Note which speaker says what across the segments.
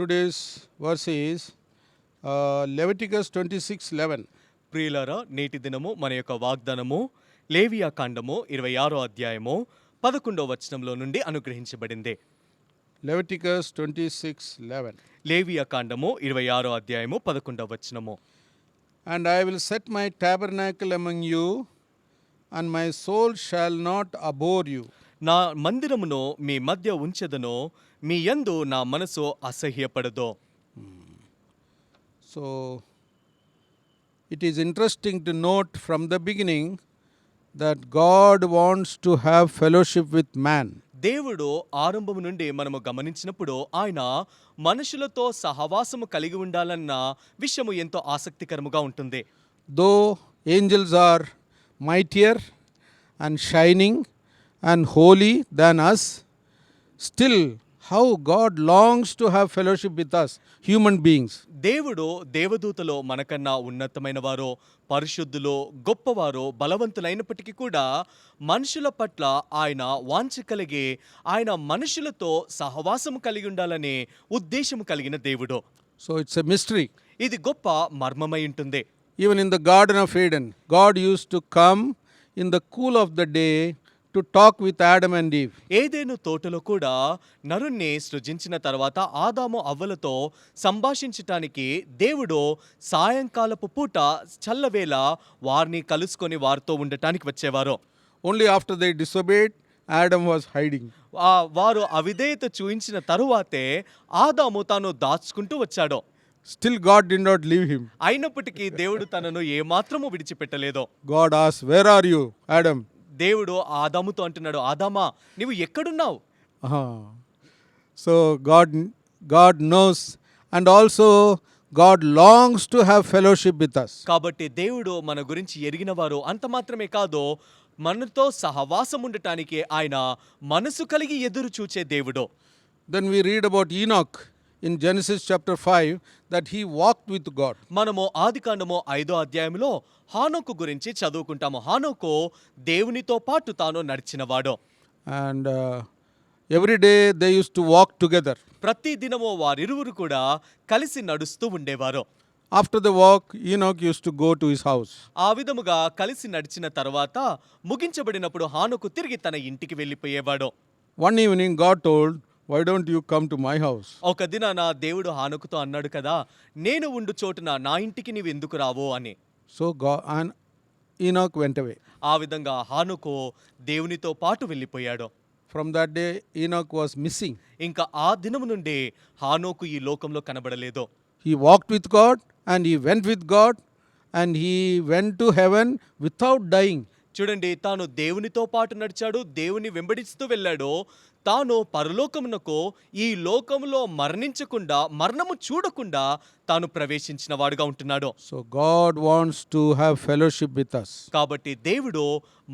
Speaker 1: Today's verse is Leviticus 26:11.
Speaker 2: ప్రియులారా, నేటి దినము మన యొక్క వాగ్దానము లేవియా కాండము 26వ అధ్యాయము 11వ వచనంలో నుండి అనుగ్రహించబడింది.
Speaker 1: Leviticus 26:11.
Speaker 2: లేవియా కాండము 26వ అధ్యాయము 11వ వచనము.
Speaker 1: And I will set my tabernacle among you, and my soul shall not abhor you.
Speaker 2: నా మందిరమును మీ మధ్య ఉంచెదను, మీ యందు నా మనసు అసహ్యపడదు.
Speaker 1: So it is interesting to note from the beginning that God wants to have fellowship with man.
Speaker 2: దేవుడు ఆరంభము నుండి మనము గమనించినప్పుడు ఆయన మనుషులతో సహవాసము కలిగి ఉండాలన్న విషయము ఎంతో ఆసక్తికరముగా ఉంటుంది.
Speaker 1: Though angels are mightier and shining and holy than us, still how God longs to have fellowship with us, human beings.
Speaker 2: దేవుడు దేవదూతలో మనకన్నా ఉన్నతమైన వారో, పరిశుద్ధులో, గొప్పవారో, బలవంతులైనప్పటికీ కూడా మనుషుల పట్ల ఆయన వాంఛ కలిగి ఆయన మనుషులతో సహవాసం కలిగి ఉండాలనే ఉద్దేశం కలిగిన దేవుడు.
Speaker 1: So it's a mystery.
Speaker 2: ఇది గొప్ప మర్మమై ఉంటుంది.
Speaker 1: Even in the Garden of Eden, God used to come in the cool of the day to talk with Adam and Eve.
Speaker 2: Eden తోటలో కూడా నరుణ్ణి సృజించిన తర్వాత ఆదాము అవ్వలతో సంభాషించటానికి దేవుడు సాయంకాలపు పూట చల్లవేళ వారిని కలుసుకొని వారితో ఉండటానికి వచ్చేవారు.
Speaker 1: Only after they disobeyed, Adam was hiding.
Speaker 2: వారు అవిధేయత చూయించిన తరువాతే ఆదాము తాను దాచుకుంటూ వచ్చాడు.
Speaker 1: Still God did not leave him.
Speaker 2: అయినప్పటికీ దేవుడు తనను ఏమాత్రము విడిచిపెట్టలేదు.
Speaker 1: God asked, "Where are you, Adam?"
Speaker 2: దేవుడు ఆదాముతో అంటున్నాడు, ఆదామా నీవు ఎక్కడున్నావు?
Speaker 1: So God knows, and also God longs to have fellowship with us.
Speaker 2: కాబట్టి దేవుడు మన గురించి ఎరిగిన వారు అంత మాత్రమే కాదు, మనతో సహవాసం ఉండటానికి ఆయన మనసు కలిగి ఎదురు చూచే దేవుడు.
Speaker 1: Then we read about Enoch in Genesis chapter 5 that he walked with God.
Speaker 2: మనము ఆదికాండము 5వ అధ్యాయంలో హానోకు గురించి చదువుకుంటాము. హానోకు దేవునితో పాటు తాను నడిచినవాడు.
Speaker 1: And every day they used to walk together.
Speaker 2: ప్రతి దినము వారిరువురు కూడా కలిసి నడుస్తూ ఉండేవారు.
Speaker 1: After the walk, Enoch used to go to his house.
Speaker 2: ఆ విధముగా కలిసి నడిచిన తర్వాత ముగించబడినప్పుడు హానోకు తిరిగి తన ఇంటికి వెళ్ళిపోయేవాడు.
Speaker 1: One evening God told, "Why don't you come to my house?"
Speaker 2: ఒక దినాన దేవుడు హానోకుతో అన్నాడు కదా, నేను ఉండు చోటున నా ఇంటికి నీవు ఎందుకు రావు అని.
Speaker 1: So God and Enoch went away.
Speaker 2: ఆ విధంగా హానోకు దేవునితో పాటు వెళ్ళిపోయాడు.
Speaker 1: From that day Enoch was missing.
Speaker 2: ఇంకా ఆ దినము నుండి హానోకు ఈ లోకంలో కనబడలేదు.
Speaker 1: He walked with God and he went with God and he went to heaven without dying.
Speaker 2: చూడండి, తాను దేవునితో పాటు నడిచాడు, దేవుని వెంబడిస్తూ వెళ్ళాడు. తాను పరలోకమునకు ఈ లోకములో మరణించకుండా, మరణము చూడకుండా తాను ప్రవేశించిన వాడుగా ఉంటున్నాడు.
Speaker 1: So God wants to have fellowship with us.
Speaker 2: కాబట్టి దేవుడు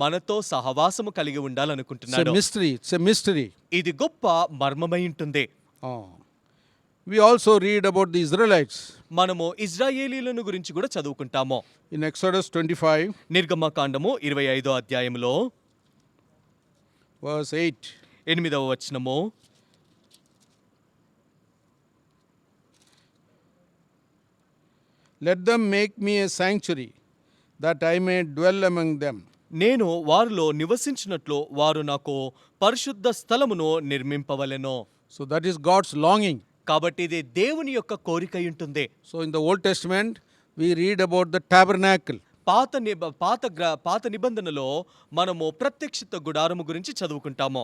Speaker 2: మనతో సహవాసము కలిగి ఉండాలనుకుంటున్నాడు.
Speaker 1: It's a mystery.
Speaker 2: ఇది గొప్ప మర్మమై ఉంటుంది.
Speaker 1: We also read about the Israelites.
Speaker 2: మనము ఇజ్రాయేలీలను గురించి కూడా చదువుకుంటాము.
Speaker 1: In Exodus 25
Speaker 2: నిర్గమకాండము 25వ అధ్యాయములో
Speaker 1: verse 8.
Speaker 2: 8వ వచనము,
Speaker 1: "Let them make me a sanctuary, that I may dwell among them."
Speaker 2: నేను వారిలో నివసించినట్లు వారు నాకు పరిశుద్ధ స్థలమును నిర్మింపవలెను.
Speaker 1: So that is God's longing.
Speaker 2: కాబట్టి ఇది దేవుని యొక్క కోరిక ఉంటుంది.
Speaker 1: So in the Old Testament we read about the tabernacle.
Speaker 2: పాత నిబంధనలో మనము ప్రత్యక్షత గుడారము గురించి చదువుకుంటాము.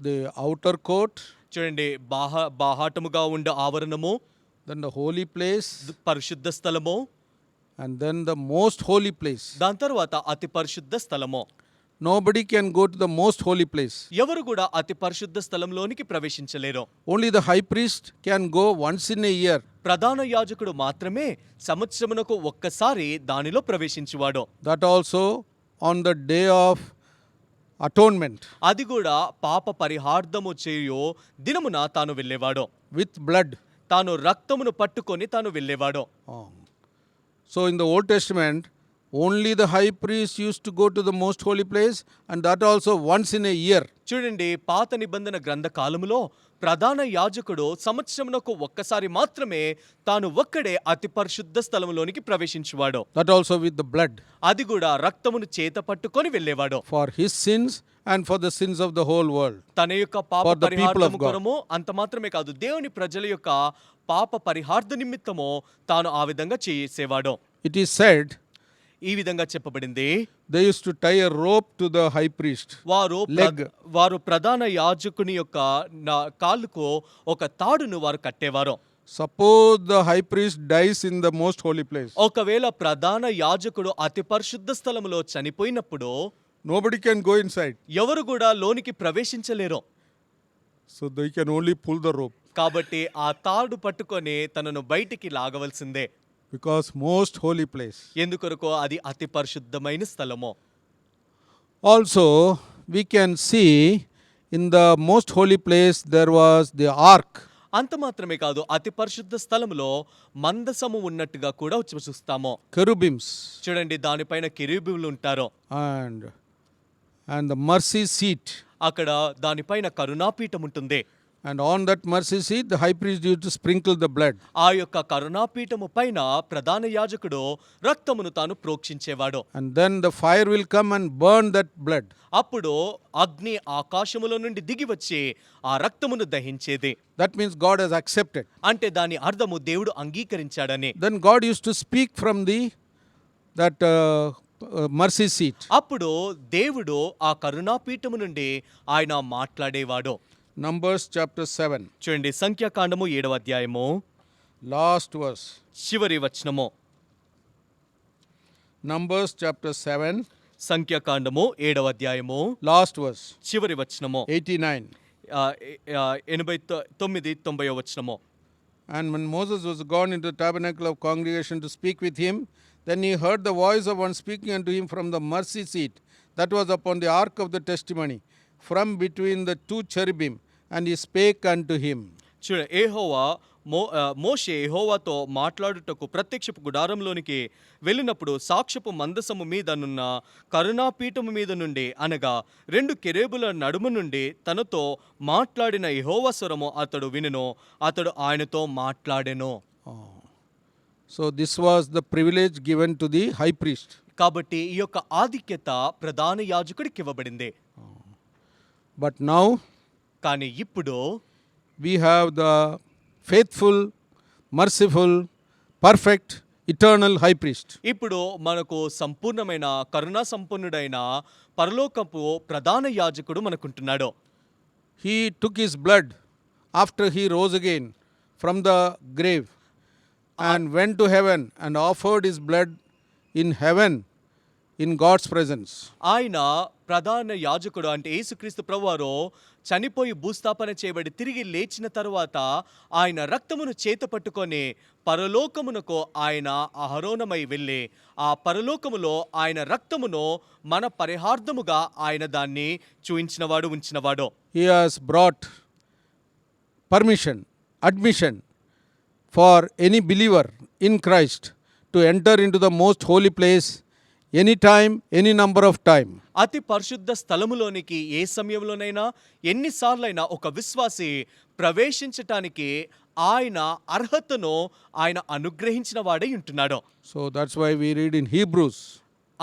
Speaker 1: The outer court,
Speaker 2: చూడండి, బాహాటముగా ఉండే ఆవరణము,
Speaker 1: then the holy place,
Speaker 2: పరిశుద్ధ స్థలము,
Speaker 1: and then the most holy place.
Speaker 2: దాని తర్వాత అతి పరిశుద్ధ స్థలము.
Speaker 1: Nobody can go to the most holy place.
Speaker 2: ఎవరు కూడా అతి పరిశుద్ధ స్థలంలోనికి ప్రవేశించలేరు.
Speaker 1: Only the high priest can go once in a year.
Speaker 2: ప్రధాన యాజకుడు మాత్రమే సంవత్సరమునకు ఒక్కసారి దానిలో ప్రవేశించువాడు.
Speaker 1: That also on the day of atonement.
Speaker 2: అది కూడా పాప పరిహార్థము చేయు దినమున తాను వెళ్ళేవాడు.
Speaker 1: With blood.
Speaker 2: తాను రక్తమును పట్టుకొని తాను వెళ్ళేవాడు.
Speaker 1: So in the Old Testament only the high priest used to go to the most holy place, and that also once in a year.
Speaker 2: చూడండి, పాత నిబంధన గ్రంథ కాలములో ప్రధాన యాజకుడు సంవత్సరమునకు ఒక్కసారి మాత్రమే తాను ఒక్కడే అతి పరిశుద్ధ స్థలములోనికి ప్రవేశించువాడు.
Speaker 1: That also with the blood.
Speaker 2: అది కూడా రక్తమును చేత పట్టుకొని వెళ్ళేవాడు.
Speaker 1: For his sins and for the sins of the whole world.
Speaker 2: తన యొక్క పాప
Speaker 1: For the people of
Speaker 2: పరిహార్థము
Speaker 1: God.
Speaker 2: కొరము అంత మాత్రమే కాదు, దేవుని ప్రజల యొక్క పాప పరిహార్థ నిమిత్తము తాను ఆ విధంగా చేసేవాడు.
Speaker 1: It is said
Speaker 2: ఈ విధంగా చెప్పబడింది,
Speaker 1: they used to tie a rope to the high priest. Leg.
Speaker 2: వారు ప్రధాన యాజకుని యొక్క కాళ్ళకు ఒక తాడును వారు కట్టేవారు.
Speaker 1: Suppose the high priest dies in the most holy place.
Speaker 2: ఒకవేళ ప్రధాన యాజకుడు అతి పరిశుద్ధ స్థలములో చనిపోయినప్పుడు
Speaker 1: Nobody can go inside.
Speaker 2: ఎవరు కూడా లోనికి ప్రవేశించలేరు.
Speaker 1: So they can only pull the rope.
Speaker 2: కాబట్టి ఆ తాడు పట్టుకొని తనను బయటికి లాగవలసిందే.
Speaker 1: Because most holy place.
Speaker 2: ఎందుకొరకు అది అతి పరిశుద్ధమైన స్థలము.
Speaker 1: Also, we can see in the most holy place there was the ark.
Speaker 2: అంత మాత్రమే కాదు, అతి పరిశుద్ధ స్థలములో మందసము ఉన్నట్టుగా కూడా చూస్తాము.
Speaker 1: Cherubims
Speaker 2: చూడండి, దానిపైన కెరూబులు ఉంటారు.
Speaker 1: and the mercy seat.
Speaker 2: అక్కడ దానిపైన కరుణాపీఠం ఉంటుంది.
Speaker 1: And on that mercy seat, the high priest used to sprinkle the blood.
Speaker 2: ఆ యొక్క కరుణాపీఠము పైన ప్రధాన యాజకుడు రక్తమును తాను ప్రోక్షించేవాడు.
Speaker 1: And then the fire will come and burn that blood.
Speaker 2: అప్పుడు అగ్ని ఆకాశములో నుండి దిగి వచ్చి ఆ రక్తమును దహించేది.
Speaker 1: That means God has accepted.
Speaker 2: అంటే దాని అర్థము దేవుడు అంగీకరించాడని.
Speaker 1: Then God used to speak from that mercy seat.
Speaker 2: అప్పుడు దేవుడు ఆ కరుణాపీఠము నుండి ఆయన మాట్లాడేవాడు.
Speaker 1: Numbers chapter 7.
Speaker 2: చూడండి, సంఖ్యాకాండము 7వ అధ్యాయము
Speaker 1: Last verse.
Speaker 2: చివరి వచనము.
Speaker 1: Numbers chapter 7.
Speaker 2: సంఖ్యాకాండము 7వ అధ్యాయము
Speaker 1: Last verse.
Speaker 2: చివరి వచనము.
Speaker 1: 89.
Speaker 2: 89 వచనము.
Speaker 1: And when Moses was gone into the tabernacle of congregation to speak with him, then he heard the voice of one speaking unto him from the mercy seat that was upon the ark of the testimony, from between the two cherubim, and he spake unto him.
Speaker 2: చూడ, యెహోవా మోషే యెహోవాతో మాట్లాడుటకు ప్రత్యక్షపు గుడారంలోనికి వెళ్ళినప్పుడు సాక్ష్యపు మందసము మీదనున్న కరుణాపీఠము మీద నుండి, అనగా 2 కెరూబుల నడుమ నుండి తనతో మాట్లాడిన యెహోవా స్వరము అతడు వినెను. అతడు ఆయనతో మాట్లాడెను.
Speaker 1: So this was the privilege given to the high priest.
Speaker 2: కాబట్టి ఈ యొక్క ఆధిక్యత ప్రధాన యాజకుడికి ఇవ్వబడింది.
Speaker 1: But now
Speaker 2: కానీ ఇప్పుడు
Speaker 1: we have the faithful, merciful, perfect, eternal high priest.
Speaker 2: ఇప్పుడు మనకు సంపూర్ణమైన కరుణా సంపన్నుడైన పరలోకపు ప్రధాన యాజకుడు మనకుంటున్నాడు.
Speaker 1: He took his blood after he rose again from the grave and went to heaven and offered his blood in heaven in God's presence.
Speaker 2: ఆయన ప్రధాన యాజకుడు అంటే యేసుక్రీస్తు ప్రభువారు చనిపోయి భూస్థాపన చేయబడి తిరిగి లేచిన తరువాత ఆయన రక్తమును చేత పట్టుకొని పరలోకమునకు ఆయన ఆరోహణమై వెళ్ళి ఆ పరలోకములో ఆయన రక్తమును మన పరిహార్థముగా ఆయన దాన్ని చూయించినవాడు, ఉంచినవాడు.
Speaker 1: He has brought permission, admission for any believer in Christ to enter into the most holy place anytime, any number of time.
Speaker 2: అతి పరిశుద్ధ స్థలములోనికి ఏ సమయంలోనైనా ఎన్నిసార్లైనా ఒక విశ్వాసి ప్రవేశించటానికి ఆయన అర్హతను ఆయన అనుగ్రహించిన వాడై ఉంటున్నాడు.
Speaker 1: So that's why we read in Hebrews.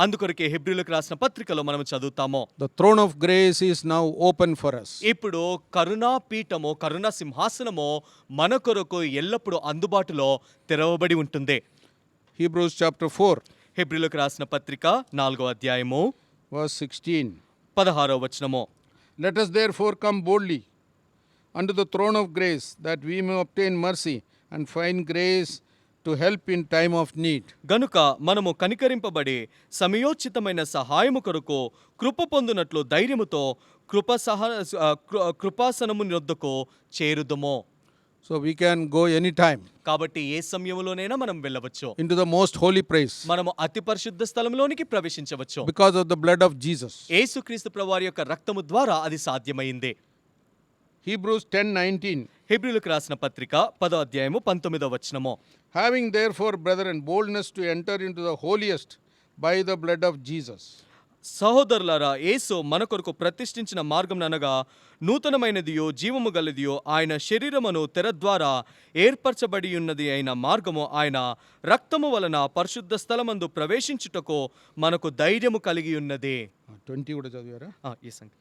Speaker 2: అందుకొరకే హెబ్రీయులకు రాసిన పత్రికలో మనం చదువుతాము,
Speaker 1: The throne of grace is now open for us.
Speaker 2: ఇప్పుడు కరుణా పీఠము, కరుణా సింహాసనము మన కొరకు ఎల్లప్పుడూ అందుబాటులో తెరవబడి ఉంటుంది.
Speaker 1: Hebrews chapter 4,
Speaker 2: హెబ్రీయులకు రాసిన పత్రిక 4వ అధ్యాయము
Speaker 1: verse 16.
Speaker 2: 16వ వచనము.
Speaker 1: Let us therefore come boldly unto the throne of grace, that we may obtain mercy and find grace to help in time of need.
Speaker 2: గనుక మనము కనికరింపబడి సమయోచితమైన సహాయము కొరకు కృప పొందునట్లు ధైర్యముతో కృపాసనము యొద్దకు చేరుదుము.
Speaker 1: So we can go anytime
Speaker 2: కాబట్టి ఏ సమయంలోనైనా మనం వెళ్ళవచ్చు.
Speaker 1: into the most holy place
Speaker 2: మనము అతి పరిశుద్ధ స్థలంలోనికి ప్రవేశించవచ్చు.
Speaker 1: because of the blood of Jesus.
Speaker 2: యేసుక్రీస్తు ప్రభువారి యొక్క రక్తము ద్వారా అది సాధ్యమైంది.
Speaker 1: Hebrews 10:19.
Speaker 2: హెబ్రీయులకు రాసిన పత్రిక 10వ అధ్యాయము 19వ వచనము.
Speaker 1: Having therefore, brethren, boldness to enter into the holiest by the blood of Jesus.
Speaker 2: సహోదరులారా, యేసు మన కొరకు ప్రతిష్ఠించిన మార్గం అనగా నూతనమైనదియో జీవము గలదియో ఆయన శరీరమును తెర ద్వారా ఏర్పరచబడి ఉన్నది అయిన మార్గము ఆయన రక్తము వలన పరిశుద్ధ స్థలమందు ప్రవేశించుటకు మనకు ధైర్యము కలిగి ఉన్నది.
Speaker 1: 20 కూడా చదివారా?
Speaker 2: ఎస్ అండి.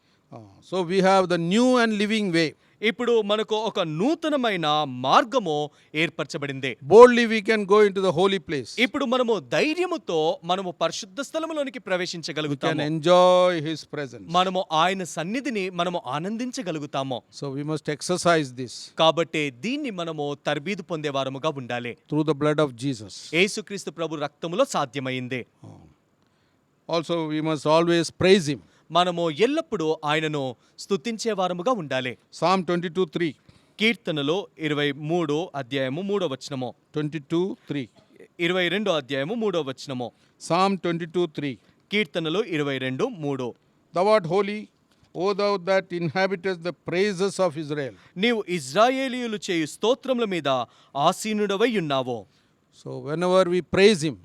Speaker 1: So we have the new and living way.
Speaker 2: ఇప్పుడు మనకు ఒక నూతనమైన మార్గము ఏర్పరచబడింది.
Speaker 1: Boldly we can go into the holy place.
Speaker 2: ఇప్పుడు మనము ధైర్యముతో మనము పరిశుద్ధ స్థలములోనికి ప్రవేశించగలుగుతాము.
Speaker 1: Enjoy his presence.
Speaker 2: మనము ఆయన సన్నిధిని మనము ఆనందించగలుగుతాము.
Speaker 1: So we must exercise this.
Speaker 2: కాబట్టి దీన్ని మనము తర్బీదు పొందేవారముగా ఉండాలి.
Speaker 1: Through the blood of Jesus.
Speaker 2: యేసుక్రీస్తు ప్రభు రక్తములో సాధ్యమైంది.
Speaker 1: Also we must always praise him.
Speaker 2: మనము ఎల్లప్పుడూ ఆయనను స్తుతించే వారముగా ఉండాలి.
Speaker 1: Psalm 22:3.
Speaker 2: కీర్తనలో 23 అధ్యాయము 3వ వచనము.
Speaker 1: 22:3.
Speaker 2: 22 అధ్యాయము 3వ వచనము.
Speaker 1: Psalm 22:3.
Speaker 2: కీర్తనలో 22:3.
Speaker 1: Thou art holy, O thou that inhabitest the praises of Israel.
Speaker 2: నీవు ఇశ్రాయేలీయులు చేయు స్తోత్రముల మీద ఆసీనుడవై ఉన్నావు.
Speaker 1: So whenever we praise him,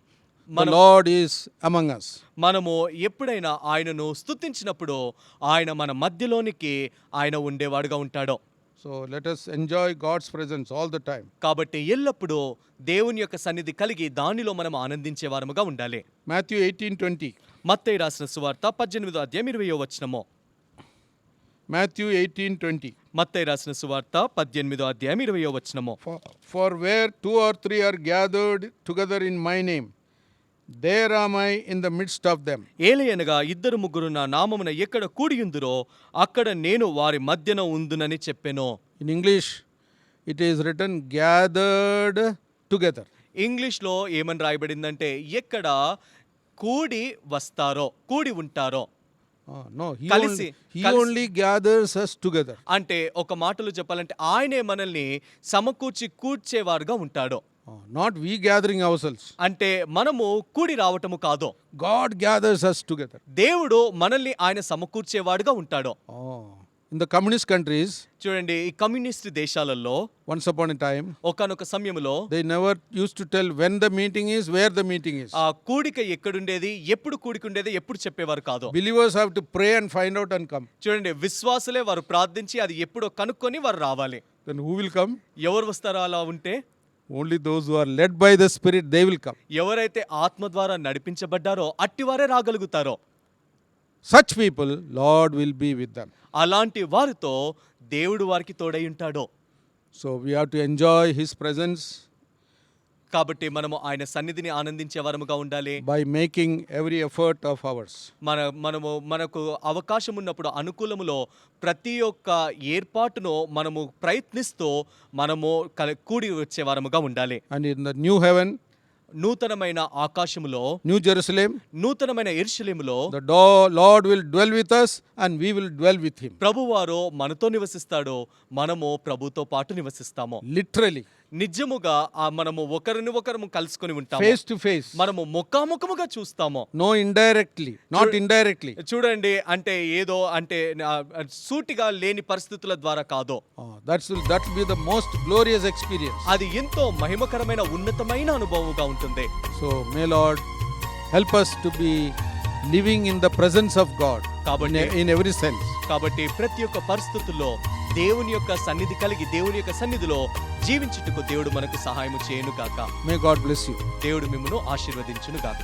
Speaker 1: the Lord is among us.
Speaker 2: మనము ఎప్పుడైనా ఆయనను స్తుతించినప్పుడు ఆయన మన మధ్యలోనికి ఆయన ఉండేవాడుగా ఉంటాడు.
Speaker 1: So let us enjoy God's presence all the time.
Speaker 2: కాబట్టి ఎల్లప్పుడూ దేవుని యొక్క సన్నిధి కలిగి దానిలో మనం ఆనందించే వారముగా ఉండాలి.
Speaker 1: Matthew 18:20.
Speaker 2: మత్తయి రాసిన సువార్త 18వ అధ్యాయం 20వ వచనము.
Speaker 1: Matthew 18:20.
Speaker 2: మత్తయి రాసిన సువార్త 18వ అధ్యాయం 20వ వచనము.
Speaker 1: For where 2 or 3 are gathered together in my name, there am I in the midst of them.
Speaker 2: ఏలయనగా 2-3 నా నామమున ఎక్కడ కూడియుందురో అక్కడ నేను వారి మధ్యన ఉందునని చెప్పెను.
Speaker 1: In English, it is written gathered together.
Speaker 2: ఇంగ్లీష్లో ఏమని రాయబడిందంటే ఎక్కడ కూడి వస్తారో కూడి ఉంటారో.
Speaker 1: No,
Speaker 2: కలిసి
Speaker 1: he only gathers us together.
Speaker 2: అంటే ఒక మాటలో చెప్పాలంటే ఆయనే మనల్ని సమకూర్చి కూర్చేవారుగా ఉంటాడు.
Speaker 1: Not we gathering ourselves.
Speaker 2: అంటే మనము కూడి రావటము కాదు.
Speaker 1: God gathers us together.
Speaker 2: దేవుడు మనల్ని ఆయన సమకూర్చేవాడుగా ఉంటాడు.
Speaker 1: In the communist countries,
Speaker 2: చూడండి ఈ కమ్యూనిస్ట్ దేశాలలో
Speaker 1: once upon a time,
Speaker 2: ఒకానొక సమయంలో
Speaker 1: they never used to tell when the meeting is, where the meeting is.
Speaker 2: ఆ కూడిక ఎక్కడుండేది, ఎప్పుడు కూడిక ఉండేది, ఎప్పుడు చెప్పేవారు కాదు.
Speaker 1: Believers have to pray and find out and come.
Speaker 2: చూడండి విశ్వాసులే వారు ప్రార్థించి అది ఎప్పుడో కనుక్కొని వారు రావాలి.
Speaker 1: Then who will come?
Speaker 2: ఎవరు వస్తారో అలా ఉంటే
Speaker 1: Only those who are led by the Spirit, they will come.
Speaker 2: ఎవరైతే ఆత్మ ద్వారా నడిపించబడ్డారో అట్టివారే రాగలుగుతారో.
Speaker 1: Such people, Lord will be with them.
Speaker 2: అలాంటి వారితో దేవుడు వారికి తోడై ఉంటాడు.
Speaker 1: So we have to enjoy his presence
Speaker 2: కాబట్టి మనము ఆయన సన్నిధిని ఆనందించే వారముగా ఉండాలి.
Speaker 1: by making every effort of ours.
Speaker 2: మనకు అవకాశం ఉన్నప్పుడు అనుకూలములో ప్రతి ఒక్క ఏర్పాటును మనము ప్రయత్నిస్తూ మనము కూడి వచ్చే వారముగా ఉండాలి.
Speaker 1: And in the new heaven,
Speaker 2: నూతనమైన ఆకాశములో,
Speaker 1: New Jerusalem,
Speaker 2: నూతనమైన యెరూషలేములో
Speaker 1: the Lord will dwell with us and we will dwell with him.
Speaker 2: ప్రభువారు మనతో నివసిస్తాడు, మనము ప్రభుతో పాటు నివసిస్తాము.
Speaker 1: Literally,
Speaker 2: నిజముగా మనము ఒకరిని ఒకరు కలుసుకొని ఉంటాము.
Speaker 1: face to face.
Speaker 2: మనము ముఖాముఖముగా చూస్తాము.
Speaker 1: No indirectly, not indirectly.
Speaker 2: చూడండి అంటే ఏదో అంటే సూటిగా లేని పరిస్థితుల ద్వారా కాదు.
Speaker 1: That will be the most glorious experience.
Speaker 2: అది ఎంతో మహిమకరమైన ఉన్నతమైన అనుభవంగా ఉంటుంది.
Speaker 1: So may Lord help us to be living in the presence of God in every sense.
Speaker 2: కాబట్టి ప్రతి ఒక్క పరిస్థితుల్లో దేవుని యొక్క సన్నిధి కలిగి దేవుని యొక్క సన్నిధిలో జీవించుటకు దేవుడు మనకు సహాయం చేయను గాక.
Speaker 1: May God bless you.
Speaker 2: దేవుడు మిమ్మును ఆశీర్వదించును గాక.